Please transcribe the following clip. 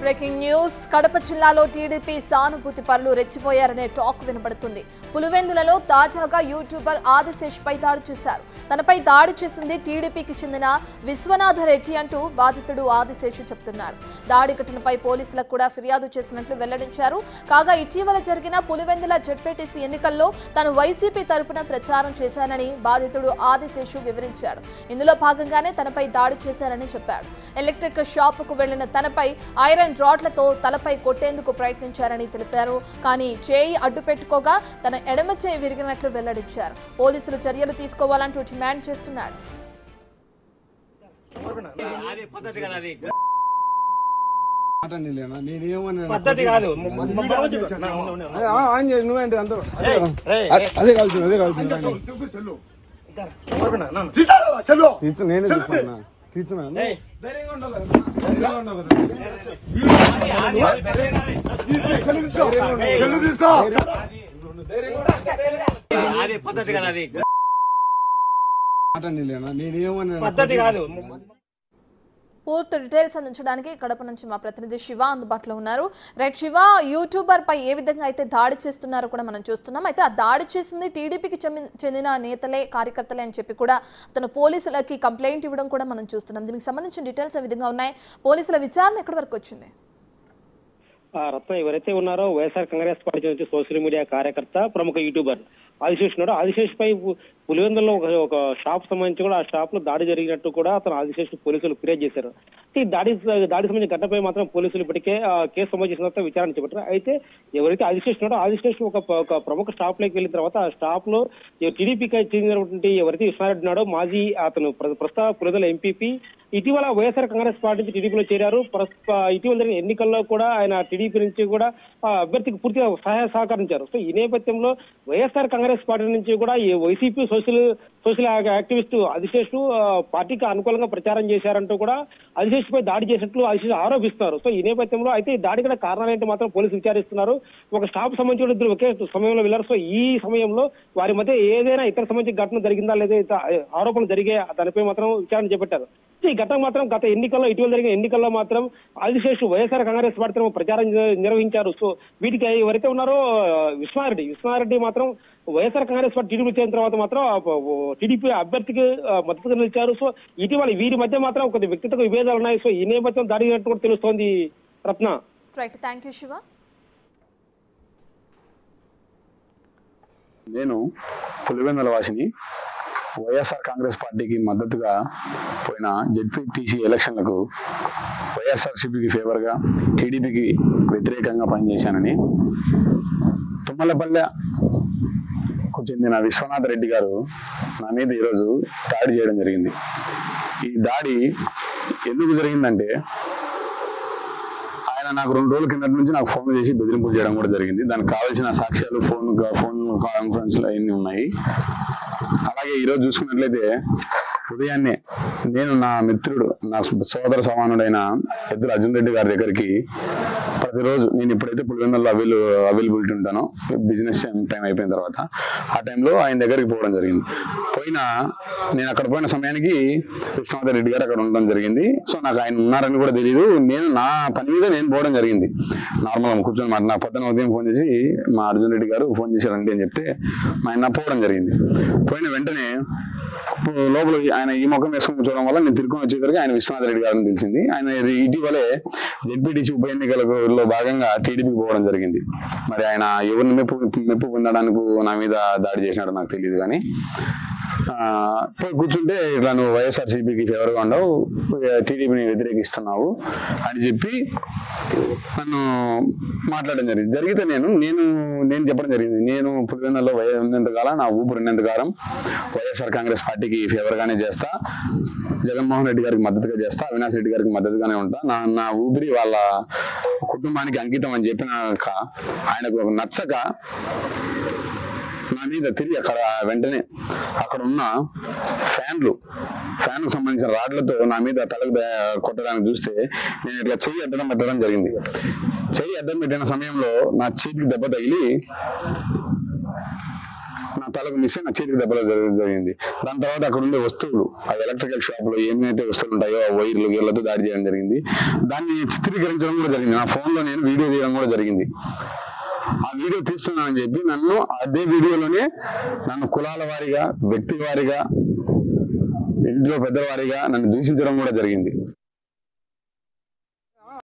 Breaking news Kadapa జిల్లాలో TDP సానుభూతి పరులు రెచ్చిపోయారనే టాక్ వినబడుతుంది. పులివెందులలో తాజాగా యూట్యూబర్ ఆదిశేష్ పై దాడి చేశారు. తనపై దాడి చేసింది టీడీపీకి చెందిన విశ్వనాథ రెడ్డి అంటూ బాధితుడు ఆదిశేష్ చెప్తున్నారు. దాడి ఘటనపై పోలీసులకు కూడా ఫిర్యాదు చేసినట్లు వెల్లడించారు. కాగా ఇటీవల జరిగిన పులివెందుల జెడ్పీటీసీ ఎన్నికల్లో తాను వైసీపీ తరపున ప్రచారం చేశానని బాధితుడు ఆదిశేష్ వివరించాడు. ఇందులో భాగంగానే తనపై దాడి చేశారని చెప్పాడు. ఎలక్ట్రిక్ షాపుకు వెళ్లిన తనపై ఐరన్ రాడ్లతో తలపై కొట్టేందుకు ప్రయత్నించారని తెలిపారు. కానీ చేయి అడ్డు పెట్టుకోగా తన ఎడమ చేయి విరిగినట్లు వెల్లడించారు. పోలీసులు చర్యలు తీసుకోవాలంటూ డిమాండ్ చేస్తున్నాడు. పూర్తి డీటెయిల్స్ అందించడానికి కడప నుంచి మా ప్రతినిధి శివ అందుబాటులో ఉన్నారు. రైట్ శివ, యూట్యూబర్ పై ఏ విధంగా అయితే దాడి చేస్తున్నారో కూడా మనం చూస్తున్నాం. అయితే ఆ దాడి చేసింది టీడీపీకి చెందిన నేతలే, కార్యకర్తలే అని చెప్పి కూడా అతను పోలీసులకి కంప్లైంట్ ఇవ్వడం కూడా మనం చూస్తున్నాం. దీనికి సంబంధించిన డీటెయిల్స్ ఏ విధంగా ఉన్నాయి? పోలీసుల విచారణ ఎక్కడి వరకు వచ్చింది? రత్న ఎవరైతే ఉన్నారో వైఎస్ఆర్ కాంగ్రెస్ పార్టీ నుంచి సోషల్ మీడియా కార్యకర్త, ప్రముఖ యూట్యూబర్ ఆదిశేష్ ఉన్నాడు. ఆదిశేష్ పై పులివెందుల్లో ఒక షాప్ సంబంధించి కూడా ఆ షాప్ లో దాడి జరిగినట్టు కూడా అతను ఆదిశేష్ పోలీసులు ఫిర్యాదు చేశారు. ఈ దాడి సంబంధించిన ఘటనపై మాత్రం పోలీసులు ఇప్పటికే కేసు నమోదు చేసిన తర్వాత విచారణ చేపట్టారు. అయితే ఎవరైతే ఆదిశేష్ ఉన్నాడో ఆదిశేష్ ఒక ప్రముఖ షాప్ లోకి వెళ్ళిన తర్వాత ఆ షాప్ లో టీడీపీకి చెందినటువంటి ఎవరైతే విశ్వనాథ్ ఉన్నాడో మాజీ అతను ప్రస్తుత పులివెందుల ఎంపీపీ, ఇటీవల వైఎస్ఆర్ కాంగ్రెస్ పార్టీ నుంచి టీడీపీలో చేరారు. ఇటీవల జరిగిన ఎన్నికల్లో కూడా ఆయన టీడీపీ నుంచి కూడా అభ్యర్థికి పూర్తిగా సహాయ సహకరించారు. సో ఈ నేపథ్యంలో వైఎస్ఆర్ కాంగ్రెస్ పార్టీ నుంచి కూడా ఈ వైసీపీ సోషల్ యాక్టివిస్ట్ ఆదిశేష్ పార్టీకి అనుకూలంగా ప్రచారం చేశారంటూ కూడా ఆదిశేష్ పై దాడి చేసినట్లు ఆదిశేష్ ఆరోపిస్తున్నారు. సో ఈ నేపథ్యంలో అయితే ఈ దాడి కూడా కారణాలేంటి మాత్రం పోలీసులు విచారిస్తున్నారు. ఒక స్టాఫ్ సంబంధించిన ఇద్దరు ఒకే సమయంలో వెళ్లారు. సో ఈ సమయంలో వారి మధ్య ఏదైనా ఇతర సంబంధించిన ఘటన జరిగిందా లేదా ఆరోపణలు జరిగే దానిపై మాత్రం విచారణ చేపట్టారు. ఈ ఘటన మాత్రం గత ఎన్నికల్లో, ఇటీవల జరిగిన ఎన్నికల్లో మాత్రం ఆదిశేష్ వైఎస్ఆర్ కాంగ్రెస్ పార్టీ ప్రచారం నిర్వహించారు. సో వీటికి ఎవరైతే ఉన్నారో విశ్వనాథరెడ్డి మాత్రం వైఎస్ఆర్ కాంగ్రెస్ పార్టీ టీడీపీ చేరిన తర్వాత మాత్రం టీడీపీ అభ్యర్థికి మద్దతుగా నిలిచారు. సో ఇటీవల వీరి మధ్య మాత్రం కొన్ని వ్యక్తిగత విభేదాలు ఉన్నాయి. సో ఈ నేపథ్యం దాడినట్టు కూడా తెలుస్తోంది రత్న. Right, thank you Shiva. నేను పులివెందుల వాసిని. వైఎస్ఆర్ కాంగ్రెస్ పార్టీకి మద్దతుగా పోయిన జెడ్పీటీసీ ఎలక్షన్లకు వైఎస్ఆర్సీపీకి ఫేవర్గా, టీడీపీకి వ్యతిరేకంగా పనిచేశానని తుమ్మలపల్లెకు చెందిన విశ్వనాథ రెడ్డి గారు నా మీద ఈరోజు దాడి చేయడం జరిగింది. ఈ దాడి ఎందుకు జరిగిందంటే, ఆయన నాకు 2 రోజుల కిందటి నుంచి నాకు ఫోన్ చేసి బెదిరింపులు చేయడం కూడా జరిగింది. దానికి కావాల్సిన సాక్ష్యాలు ఫోన్ కాన్ఫరెన్స్లు అవన్నీ ఉన్నాయి. అలాగే ఈరోజు చూసుకున్నట్లయితే ఉదయాన్నే నేను నా మిత్రుడు, నా సోదర సమానుడైన ఎద్దుల అర్జున్ రెడ్డి గారి దగ్గరికి ప్రతిరోజు నేను ఎప్పుడైతే పులివెందుల్లో అవైలబిలిటీ ఉంటానో, బిజినెస్ టైం అయిపోయిన తర్వాత ఆ టైంలో ఆయన దగ్గరికి పోవడం జరిగింది. నేను అక్కడ పోయిన సమయానికి విశ్వనాథ రెడ్డి గారు అక్కడ ఉండడం జరిగింది. సో నాకు ఆయన ఉన్నారని కూడా తెలియదు. నేను నా పని మీద నేను పోవడం జరిగింది. నార్మల్గా కూర్చొని మాట నా పొద్దున ఉదయం ఫోన్ చేసి మా అర్జున్ రెడ్డి గారు ఫోన్ చేశారండి అని చెప్తే ఆయన పోవడం జరిగింది. పోయిన వెంటనే లోపల ఆయన ఈ ముఖం వేసుకుని కూర్చోవడం వల్ల నేను తిరుగు వచ్చేసరికి ఆయన విశ్వనాథ రెడ్డి గారిని తెలిసింది. ఆయన ఇటీవలే జెడ్పీటీసీ ఉప ఎన్నికలలో భాగంగా టీడీపీకి పోవడం జరిగింది. మరి ఆయన ఎవరిని మెప్పు పొందడానికి నా మీద దాడి చేసినాడో నాకు తెలియదు. కానీ పోయి కూర్చుంటే ఇట్లా నువ్వు వైఎస్ఆర్సీపీకి ఫేవర్గా ఉండవు, టీడీపీని వ్యతిరేకిస్తున్నావు అని చెప్పి నన్ను మాట్లాడడం జరిగింది. జరిగితే నేను చెప్పడం జరిగింది, నేను పులివెందుల్లో ఉన్నంతకాలం, నా ఊపిరి ఉన్నంతకాలం వైఎస్ఆర్ కాంగ్రెస్ పార్టీకి ఫేవర్గానే చేస్తా, జగన్మోహన్ రెడ్డి గారికి మద్దతుగా చేస్తా, అవినాష్ రెడ్డి గారికి మద్దతుగానే ఉంటా, నా ఊపిరి వాళ్ళ కుటుంబానికి అంకితం అని చెప్పినాక ఆయనకు నచ్చక నా మీద తిరిగి వెంటనే అక్కడ ఉన్న ఫ్యాన్కు సంబంధించిన రాడ్లతో నా మీద తలకు కొట్టడానికి చూస్తే నేను ఇట్లా చెయ్యి అడ్డం పెట్టడం జరిగింది. చెయ్యి అడ్డం పెట్టిన సమయంలో నా చేతికి దెబ్బ తగిలి నా తలకు మిస్ నా చేతికి దెబ్బలు జరిగింది. దాని తర్వాత అక్కడ ఉండే వస్తువులు, ఆ ఎలక్ట్రికల్ షాప్ లో ఏమైతే వస్తువులు ఉంటాయో ఆ వైర్లు గీర్లతో దాడి చేయడం జరిగింది. దాన్ని చిత్రీకరించడం కూడా జరిగింది. నా ఫోన్ లో నేను వీడియో తీయడం కూడా జరిగింది. ఆ వీడియో తీస్తున్నానని చెప్పి నన్ను అదే వీడియోలోనే నన్ను కులాల వారీగా, వ్యక్తి వారీగా, ఇంట్లో పెద్దవారిగా నన్ను దూషించడం కూడా జరిగింది.